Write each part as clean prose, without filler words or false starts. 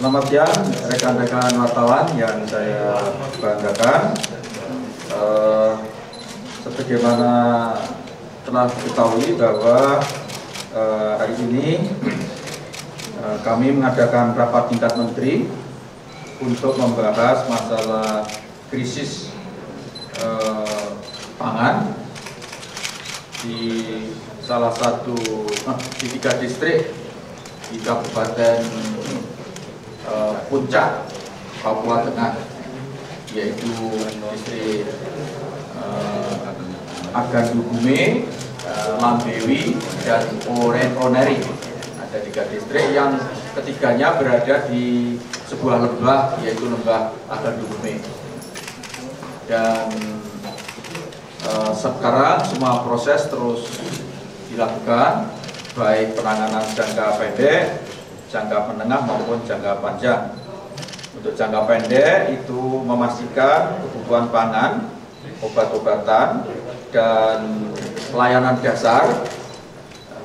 Selamat siang rekan-rekan wartawan yang saya banggakan. Sebagaimana telah diketahui bahwa hari ini kami mengadakan rapat tingkat menteri untuk membahas masalah krisis pangan di salah satu di 3 distrik di Kabupaten Puncak, Papua Tengah, yaitu distrik Agadugume, Mambewi, dan Oneri. Ada 3 distrik yang ketiganya berada di sebuah lembah, yaitu lembah Agadugume. Dan sekarang semua proses terus dilakukan, baik penanganan jangka pendek, jangka menengah maupun jangka panjang. Untuk jangka pendek itu memastikan kebutuhan pangan, obat-obatan, dan pelayanan dasar,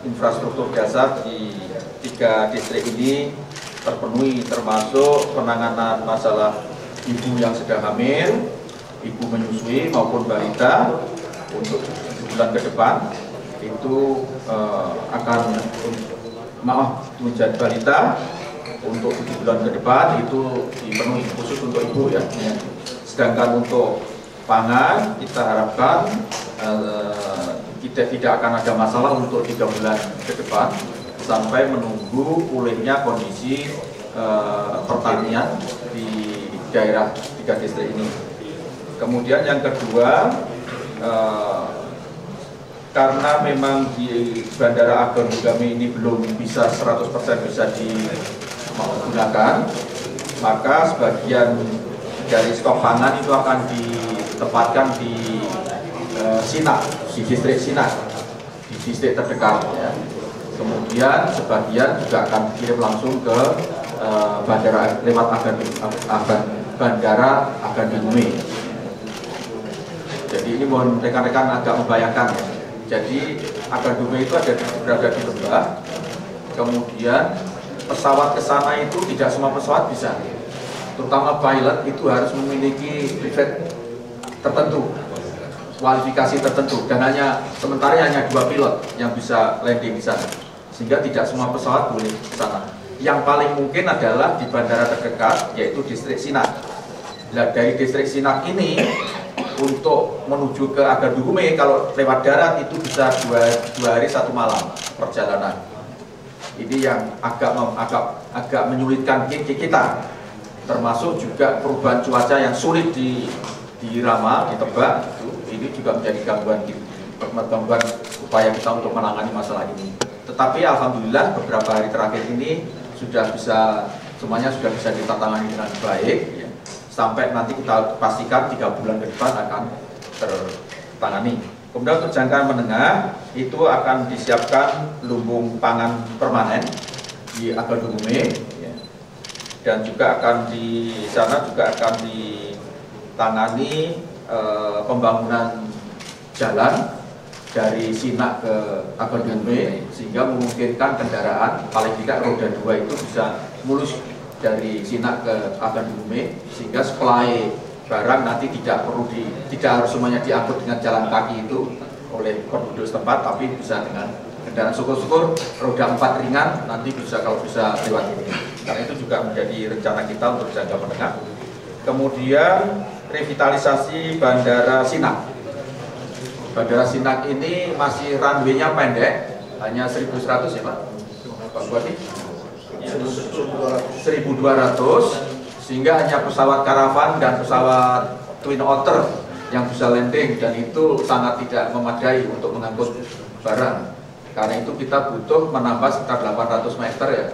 infrastruktur dasar di 3 distrik ini terpenuhi, termasuk penanganan masalah ibu yang sedang hamil, ibu menyusui maupun balita untuk 7 bulan ke depan. Itu akan menjadi balita untuk 7 bulan ke depan itu dipenuhi khusus untuk ibu ya. Sedangkan untuk pangan kita harapkan kita tidak akan ada masalah untuk 3 bulan ke depan sampai menunggu pulihnya kondisi pertanian di daerah 3 distrik ini. Kemudian yang kedua, karena memang di Bandara Agadugume ini belum bisa 100% bisa digunakan, maka sebagian dari stok pangan itu akan ditempatkan di Sinak, di distrik Sinak, di distrik terdekat ya. Kemudian sebagian juga akan dikirim langsung ke bandara lewat Bandara Agadugume. Jadi ini mohon rekan-rekan agak membayangkan ya. Jadi Agadugume itu berada di lembah, kemudian pesawat ke sana itu tidak semua pesawat bisa, terutama pilot itu harus memiliki privilege tertentu, kualifikasi tertentu, dan sementara hanya 2 pilot yang bisa landing di sana, sehingga tidak semua pesawat boleh ke sana. Yang paling mungkin adalah di bandara terdekat, yaitu distrik Sinak. Nah, dari distrik Sinak ini untuk menuju ke Agadugume kalau lewat darat itu bisa 2 hari 1 malam perjalanan. Ini yang agak menyulitkan kita, termasuk juga perubahan cuaca yang sulit diramal, ditebak. Ini juga menjadi gangguan upaya kita untuk menangani masalah ini. Tetapi alhamdulillah beberapa hari terakhir ini semuanya sudah bisa ditangani dengan baik. Sampai nanti kita pastikan 3 bulan ke depan akan tertangani. Kemudian untuk jangka menengah itu akan disiapkan lumbung pangan permanen di Agadugume ya. Dan juga di sana juga akan ditangani pembangunan jalan dari Sinak ke Agadugume sehingga memungkinkan kendaraan paling tidak roda 2 itu bisa mulus dari Sinak ke Agadugume, sehingga supply barang nanti tidak harus semuanya diangkut dengan jalan kaki itu oleh penduduk setempat, tapi bisa dengan kendaraan. Syukur-syukur roda 4 ringan nanti kalau bisa lewat ini. Karena itu juga menjadi rencana kita untuk jangka menengah. Kemudian revitalisasi Bandara Sinak. Bandara Sinak ini masih runway-nya pendek, hanya 1.100 ya Pak? Pak Bupati? 1.200, sehingga hanya pesawat karavan dan pesawat Twin Otter yang bisa landing, dan itu sangat tidak memadai untuk mengangkut barang. Karena itu kita butuh menambah sekitar 800 meter ya,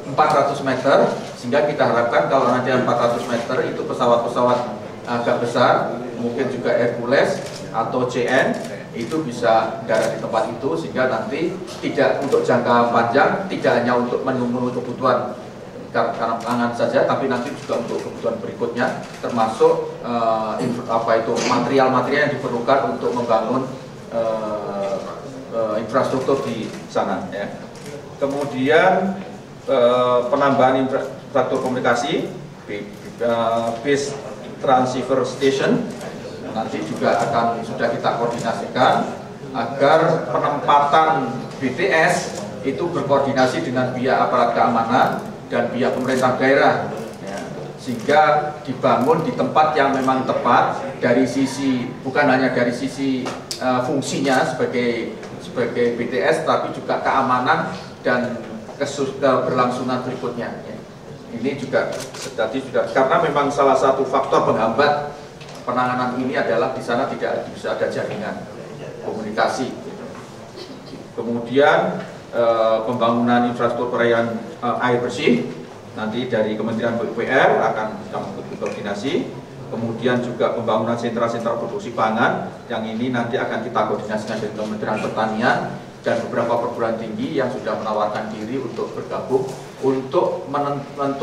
400 meter, sehingga kita harapkan kalau nanti 400 meter itu pesawat-pesawat agak besar, mungkin juga Hercules atau CN itu bisa darat di tempat itu, sehingga nanti tidak untuk jangka panjang, tidak hanya untuk memenuhi kebutuhan karena pangan saja, tapi nanti juga untuk kebutuhan berikutnya, termasuk material-material yang diperlukan untuk membangun infrastruktur di sana ya. Kemudian penambahan infrastruktur komunikasi, base transceiver station, nanti juga akan sudah kita koordinasikan agar penempatan BTS itu berkoordinasi dengan pihak aparat keamanan dan pihak pemerintah daerah, ya, sehingga dibangun di tempat yang memang tepat dari sisi, bukan hanya dari sisi fungsinya sebagai BTS, tapi juga keamanan dan keberlangsungan berikutnya. Ya. Ini juga tadi sudah, karena memang salah satu faktor penghambat penanganan ini adalah di sana tidak bisa ada jaringan komunikasi. Kemudian pembangunan infrastruktur perairan air bersih nanti dari Kementerian PUPR akan koordinasi. Kemudian juga pembangunan sentra-sentra produksi pangan yang ini nanti akan kita koordinasikan dengan Kementerian Pertanian dan beberapa perguruan tinggi yang sudah menawarkan diri untuk bergabung untuk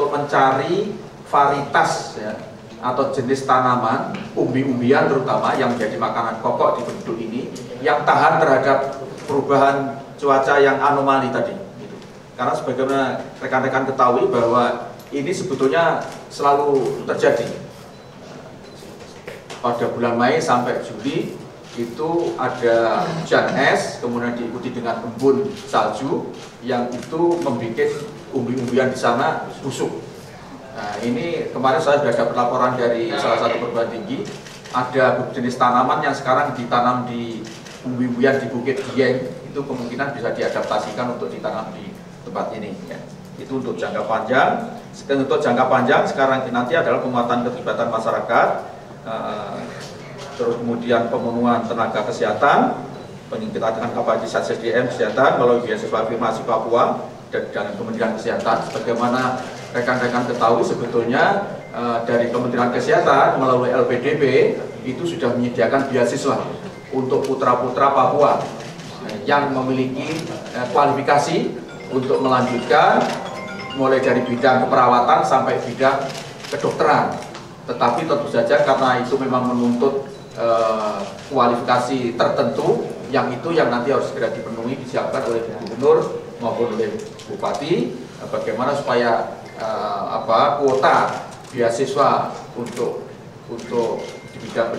mencari varietas, ya, atau jenis tanaman, umbi-umbian terutama yang menjadi makanan pokok di penduduk ini yang tahan terhadap perubahan cuaca yang anomali tadi. Karena sebagaimana rekan-rekan ketahui bahwa ini sebetulnya selalu terjadi. Pada bulan Mei sampai Juli itu ada hujan es, kemudian diikuti dengan embun salju yang itu membuat umbi-umbian di sana busuk. Nah, ini kemarin saya sudah dapat laporan dari salah satu perguruan tinggi, ada jenis tanaman yang sekarang ditanam di umbi-umbian di Bukit Dieng, itu kemungkinan bisa diadaptasikan untuk ditanam di tempat ini. Ya. Itu untuk jangka panjang. Untuk jangka panjang sekarang nanti adalah penguatan keterlibatan masyarakat, terus kemudian pemenuhan tenaga kesehatan, peningkatan kapasitas SDM kesehatan melalui beasiswa afirmasi Papua dan Kementerian Kesehatan. Sebagaimana rekan-rekan ketahui sebetulnya dari Kementerian Kesehatan melalui LPDP itu sudah menyediakan beasiswa untuk putra-putra Papua yang memiliki kualifikasi untuk melanjutkan mulai dari bidang keperawatan sampai bidang kedokteran. Tetapi tentu saja karena itu memang menuntut kualifikasi tertentu yang nanti harus segera dipenuhi, disiapkan oleh gubernur maupun oleh bupati, bagaimana supaya kuota beasiswa untuk di bidang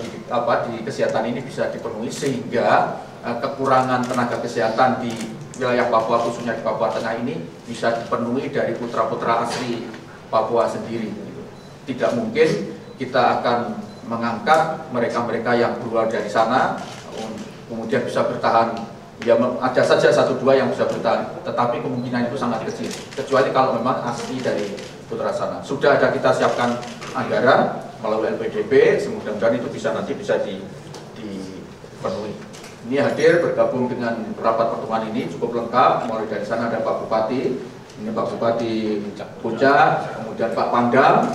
di kesehatan ini bisa dipenuhi sehingga kekurangan tenaga kesehatan di wilayah Papua, khususnya di Papua Tengah ini bisa dipenuhi dari putra-putra asli Papua sendiri. Tidak mungkin kita akan mengangkat mereka-mereka yang keluar dari sana kemudian bisa bertahan. Ya, ada saja 1-2 yang bisa bertahan, tetapi kemungkinan itu sangat kecil, kecuali kalau memang asli dari putra sana. Sudah ada kita siapkan anggaran melalui LPDP, mudah-mudahan itu nanti bisa dipenuhi. Ini hadir bergabung dengan rapat pertemuan ini cukup lengkap. Mulai dari sana ada Pak Bupati, ini Pak Bupati Puncak, kemudian Pak Pangdam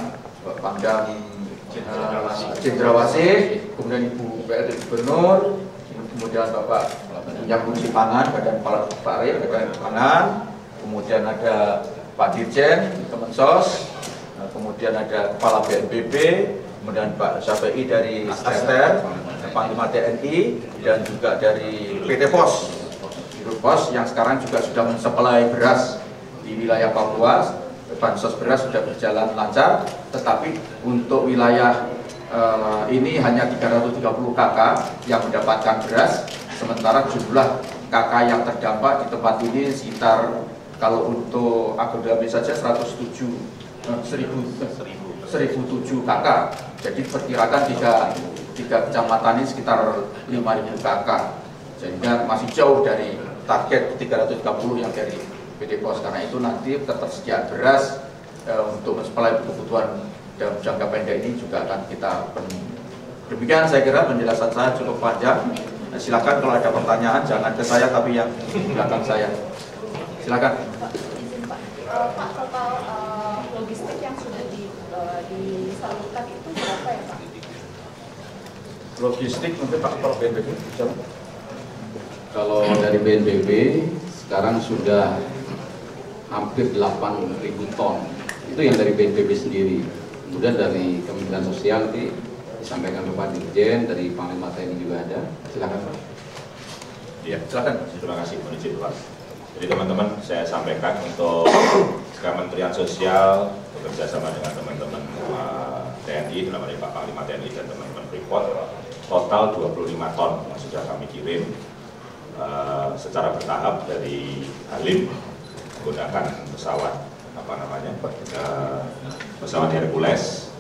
Cendrawasih, kemudian Ibu PLT Gubernur, kemudian Bapak yang Fungsi Pangan, Badan Kepala Badan Pangan, kemudian ada Pak Dirjen Kemensos, kemudian ada Kepala BNPB, kemudian Pak Syafei dari Aster, Panglima TNI, dan juga dari PT Pos, yang sekarang juga sudah mensuplai beras di wilayah Papua. Bansos beras sudah berjalan lancar, tetapi untuk wilayah ini hanya 330 KK yang mendapatkan beras, sementara jumlah KK yang terdampak di tempat ini sekitar, kalau untuk Agrodapi saja 1007 KK. Jadi perkirakan tiga kecamatan ini sekitar 5.000 KK, sehingga masih jauh dari target 330 yang dari PT Pos. Karena itu nanti ketersediaan beras untuk mensuplai kebutuhan dalam jangka pendek ini juga akan kita penuhi. Demikian saya kira penjelasan saya cukup panjang. Silakan kalau ada pertanyaan, jangan ke saya tapi yang di belakang saya. Silakan. Pak, total logistik yang sudah disalurkan itu berapa ya Pak? Logistik mungkin Pak Kepala BNPB. Kalau dari BNPB sekarang sudah hampir 8.000 ton. Itu yang dari BNPB sendiri. Kemudian dari Kementerian Sosial nanti disampaikan ke Pak Dirjen, dari Panglima TNI juga ada. Silakan Pak. Iya, silakan. Terima kasih, Pak. Jadi teman-teman, saya sampaikan untuk Kementerian Sosial bekerja sama dengan teman-teman TNI, dalam hal ini Pak Panglima TNI dan teman-teman Freeport, total 25 ton yang sudah kami kirim secara bertahap dari Halim menggunakan pesawat pesawat Hercules.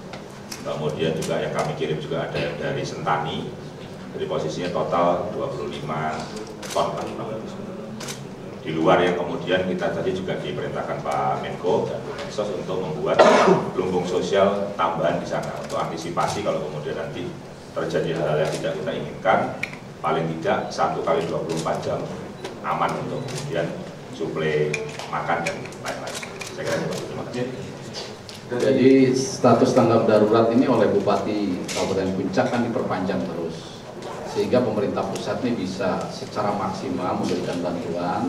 Kemudian juga yang kami kirim juga ada dari Sentani. Jadi posisinya total 25 ton lah. Di luar yang kemudian kita tadi juga diperintahkan Pak Menko dan Bu Mensos untuk membuat lumbung sosial tambahan di sana untuk antisipasi kalau kemudian nanti terjadi hal-hal yang tidak kita inginkan, paling tidak 1 kali 24 jam aman untuk kemudian suplai makan dan lain-lain. Saya kira itu. Terima kasih. Jadi status tanggap darurat ini oleh Bupati Kabupaten Puncak kan diperpanjang terus, sehingga pemerintah pusat ini bisa secara maksimal memberikan bantuan.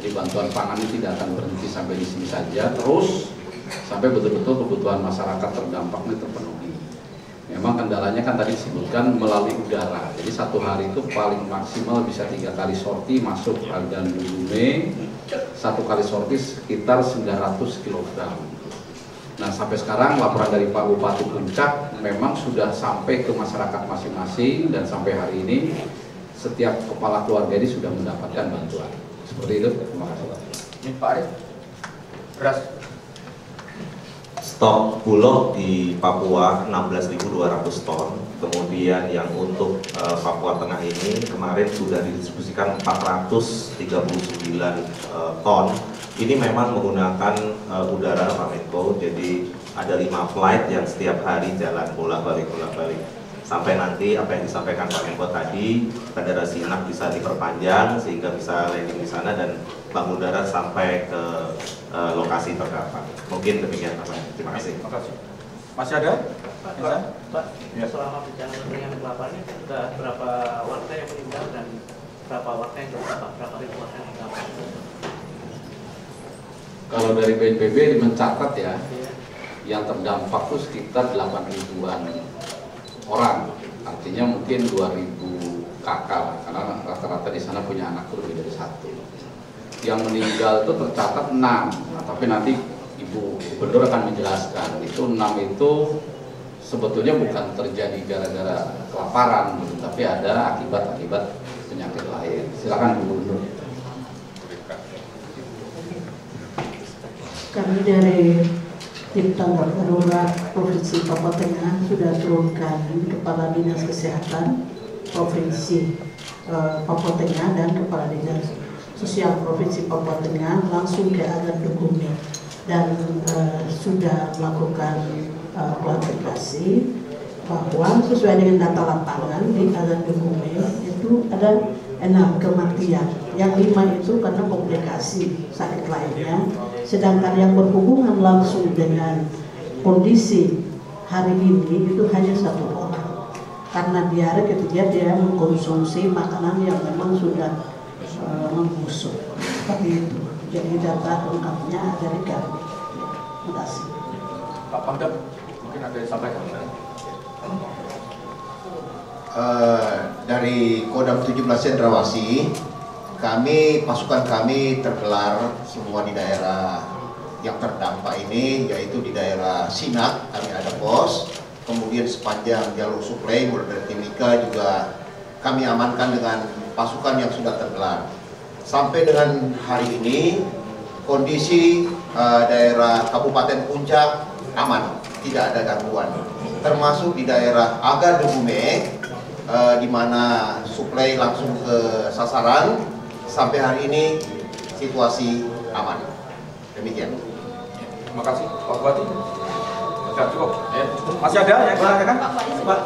Jadi bantuan pangan ini tidak akan berhenti sampai di sini saja, terus sampai betul-betul kebutuhan masyarakat terdampak ini terpenuhi. Memang kendalanya kan tadi disebutkan melalui udara. Jadi satu hari itu paling maksimal bisa 3 kali sorti masuk Agan Dugume. Satu kali sorti sekitar 900 kg. Nah sampai sekarang laporan dari Pak Bupati Puncak memang sudah sampai ke masyarakat masing-masing, dan sampai hari ini setiap kepala keluarga ini sudah mendapatkan bantuan. Seperti itu. Terima kasih. Ini Pak Arif, beras. Stok bulog di Papua 16.200 ton. Kemudian yang untuk Papua Tengah ini kemarin sudah didistribusikan 439 ton. Ini memang menggunakan udara Pak Menko, jadi ada 5 flight yang setiap hari jalan bolak-balik. Sampai nanti apa yang disampaikan Pak Menko tadi, Bandara Sinak bisa diperpanjang sehingga bisa landing di sana dan bangun darat sampai ke lokasi terdapat. Mungkin demikian Pak. Terima kasih. Terima kasih. Masih ada? Pak, ya. Selama bencana kekeringan kelapa ini sudah berapa warga yang meninggal dan berapa warga yang terdampak, berapa ribu warga yang terdampak? Kalau dari BNPB mencatat ya, yang terdampak itu sekitar 8 ribuan orang, artinya mungkin 2.000 kakak, karena rata-rata di sana punya anak lebih dari 1. Yang meninggal itu tercatat 6, nah, tapi nanti Ibu Gubernur akan menjelaskan, itu 6 itu sebetulnya bukan terjadi gara-gara kelaparan, tapi ada akibat-akibat penyakit lain. Silakan Bu Gubernur. Kami dari Tim Tanggap Darurat Provinsi Papua Tengah sudah turunkan Kepala Dinas Kesehatan Provinsi Papua Tengah dan Kepala Dinas Sosial Provinsi Papua Tengah langsung ke Agan Dugume dan sudah melakukan klarifikasi bahwa sesuai dengan data lapangan di Agan Dugume itu ada 6 kematian, yang 5 itu karena komplikasi sakit lainnya, sedangkan yang berhubungan langsung dengan kondisi hari ini itu hanya 1 orang karena diare ketika dia mengkonsumsi makanan yang memang sudah membusuk. Seperti itu. Jadi data lengkapnya dari kami. Terima kasih. Pak Pangdam, mungkin ada yang sampaikan. Dari Kodam 17 Cendrawasih, pasukan kami tergelar semua di daerah yang terdampak ini, yaitu di daerah Sinak kami ada pos, kemudian sepanjang jalur suplai mulai dari Timika juga kami amankan dengan pasukan yang sudah tergelar. Sampai dengan hari ini kondisi daerah Kabupaten Puncak aman, tidak ada gangguan, termasuk di daerah Agan Dugume, di mana suplai langsung ke sasaran. Sampai hari ini situasi aman. Demikian. Terima kasih Pak Bupati. Sudah cukup. Ya. Masih ada yang silakan? Pak,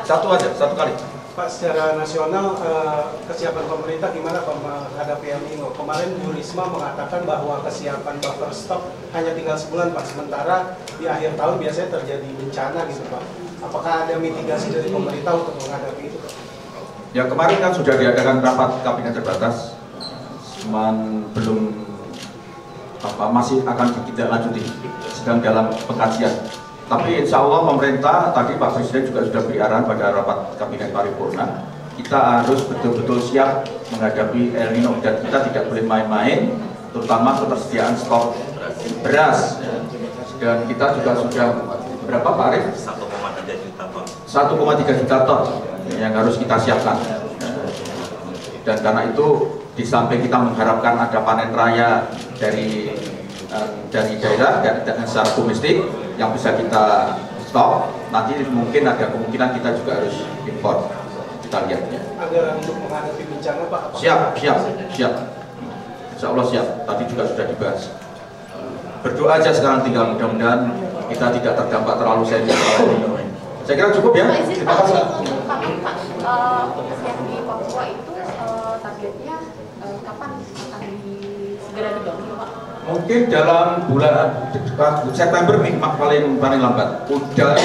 satu kali. Pak, secara nasional kesiapan pemerintah gimana Pak menghadapi El Nino? Kemarin Bu Risma mengatakan bahwa kesiapan buffer stok hanya tinggal sebulan Pak, sementara di akhir tahun biasanya terjadi bencana gitu Pak. Apakah ada mitigasi dari pemerintah untuk menghadapi itu Pak? Ya kemarin kan sudah diadakan rapat kabinet terbatas, cuman belum masih akan ditindaklanjuti, sedang dalam pengkajian. Tapi insya Allah pemerintah, tadi Pak Presiden juga sudah beri arahan pada rapat kabinet paripurna kita harus betul-betul siap menghadapi El Nino dan kita tidak boleh main-main, terutama ketersediaan stok beras. Dan kita juga sudah berapa Pak Arif? 1,3 juta ton. 1,3 juta ton yang harus kita siapkan. Dan karena itu di samping kita mengharapkan ada panen raya dari daerah dan secara domestik yang bisa kita stok, nanti mungkin ada kemungkinan kita juga harus impor. Kita lihat ya. Anggaran untuk menghadapi bencana Pak? Siap. Insya Allah siap. Tadi juga sudah dibahas. Berdoa aja sekarang, tinggal mudah-mudahan kita tidak terdampak terlalu serius. Saya kira cukup ya. Terima kasih. Yang di Papua itu targetnya kapan akan segera dibangun Pak? Mungkin dalam bulan September nih paling lambat. Udah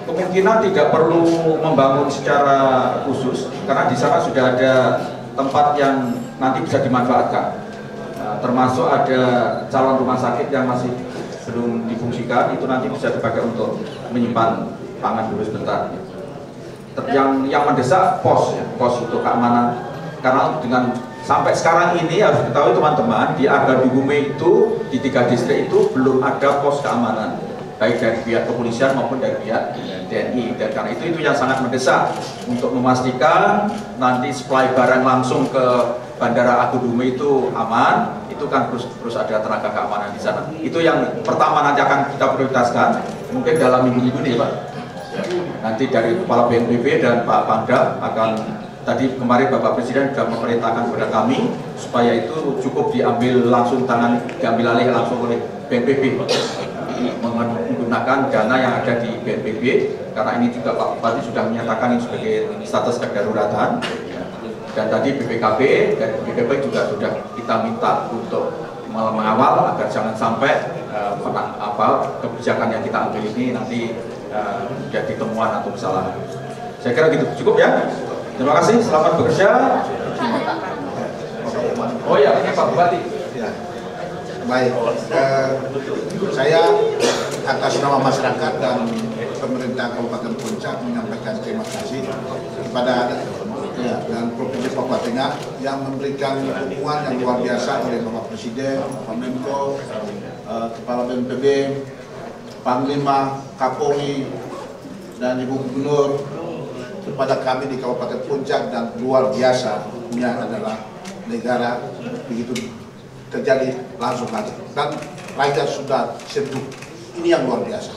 kemungkinan tidak perlu membangun secara khusus karena di sana sudah ada tempat yang nanti bisa dimanfaatkan. Termasuk ada calon rumah sakit yang masih belum difungsikan, itu nanti bisa dipakai untuk menyimpan pangan dulu sebentar. Yang mendesak pos untuk keamanan, karena dengan sampai sekarang ini harus diketahui teman-teman, di Agadugume itu di 3 distrik itu belum ada pos keamanan, baik dari pihak kepolisian maupun dari pihak TNI. Dan karena itu yang sangat mendesak untuk memastikan nanti supply barang langsung ke Bandara Agadugume itu aman, itu kan terus ada tenaga keamanan di sana. Itu yang pertama nanti akan kita prioritaskan, mungkin dalam minggu ini Pak. Nanti dari Kepala BNPB dan Pak Pangdam akan, tadi kemarin Bapak Presiden sudah memerintahkan kepada kami supaya itu cukup diambil alih langsung oleh BNPB menggunakan dana yang ada di BNPB, karena ini juga Pak Bupati sudah menyatakan ini sebagai status kedaruratan. Dan tadi BPKB dan BPKB juga sudah kita minta untuk mengawal agar jangan sampai kebijakan yang kita ambil ini nanti jadi temuan atau kesalahan. Saya kira gitu, cukup ya. Terima kasih, selamat bekerja. Oh ya, ini Pak Bupati. Ya. Baik, saya atas nama masyarakat dan pemerintah Kabupaten Puncak menyampaikan terima kasih kepada dan Provinsi Papua Tengah yang memberikan dukungan yang luar biasa oleh Bapak Presiden, Pak Menko, Kepala BNPB, Panglima, Kapolri, dan Ibu Gubernur kepada kami di Kabupaten Puncak, dan luar biasa ini adalah negara begitu terjadi langsung lagi dan rakyat sudah sentuh, ini yang luar biasa.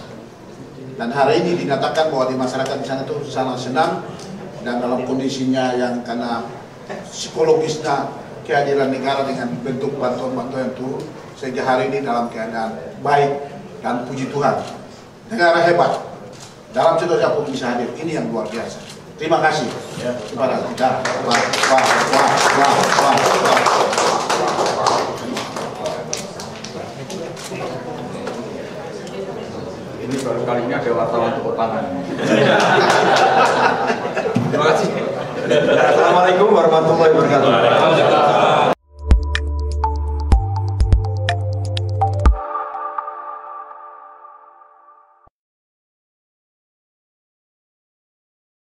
Dan hari ini dinyatakan bahwa di masyarakat di sana itu sangat senang dan dalam kondisinya yang karena psikologisnya kehadiran negara dengan bentuk bantuan-bantuan itu, sehingga hari ini dalam keadaan baik dan puji Tuhan negara hebat dalam situasi apapun bisa hadir, ini yang luar biasa. Terima kasih kepada negara. Ini baru kali ini ada wartawan tepuk tangan.